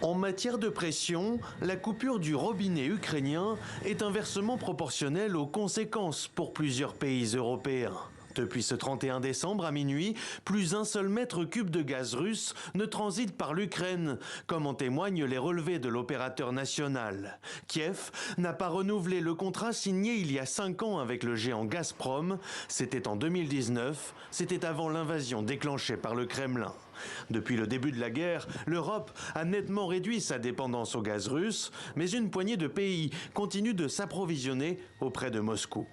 En matière de pression, la coupure du robinet ukrainien est inversement proportionnelle aux conséquences pour plusieurs pays européens. Depuis ce 31 décembre à minuit, plus un seul mètre cube de gaz russe ne transite par l'Ukraine, comme en témoignent les relevés de l'opérateur national. Kiev n'a pas renouvelé le contrat signé il y a 5 ans avec le géant Gazprom. C'était en 2019, c'était avant l'invasion déclenchée par le Kremlin. Depuis le début de la guerre, l'Europe a nettement réduit sa dépendance au gaz russe, mais une poignée de pays continue de s'approvisionner auprès de Moscou.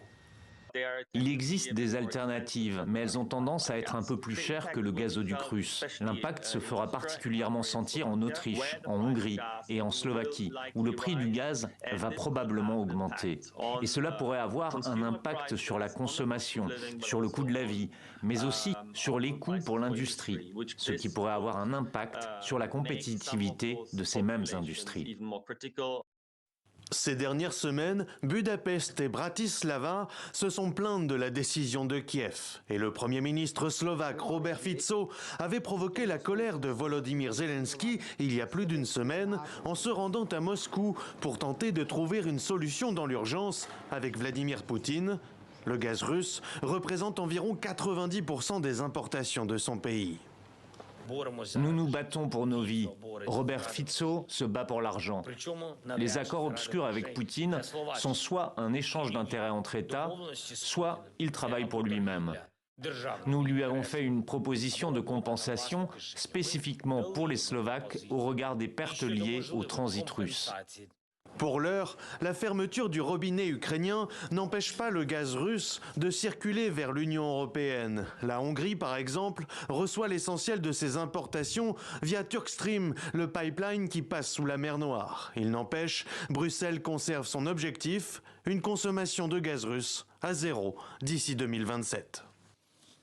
Il existe des alternatives, mais elles ont tendance à être un peu plus chères que le gazoduc russe. L'impact se fera particulièrement sentir en Autriche, en Hongrie et en Slovaquie, où le prix du gaz va probablement augmenter. Et cela pourrait avoir un impact sur la consommation, sur le coût de la vie, mais aussi sur les coûts pour l'industrie, ce qui pourrait avoir un impact sur la compétitivité de ces mêmes industries. Ces dernières semaines, Budapest et Bratislava se sont plaintes de la décision de Kiev. Et le Premier ministre slovaque Robert Fico avait provoqué la colère de Volodymyr Zelensky il y a plus d'une semaine en se rendant à Moscou pour tenter de trouver une solution dans l'urgence avec Vladimir Poutine. Le gaz russe représente environ 90% des importations de son pays. Nous nous battons pour nos vies. Robert Fico se bat pour l'argent. Les accords obscurs avec Poutine sont soit un échange d'intérêts entre États, soit il travaille pour lui-même. Nous lui avons fait une proposition de compensation spécifiquement pour les Slovaques au regard des pertes liées au transit russe. Pour l'heure, la fermeture du robinet ukrainien n'empêche pas le gaz russe de circuler vers l'Union européenne. La Hongrie, par exemple, reçoit l'essentiel de ses importations via Turkstream, le pipeline qui passe sous la mer Noire. Il n'empêche, Bruxelles conserve son objectif, une consommation de gaz russe à 0 d'ici 2027.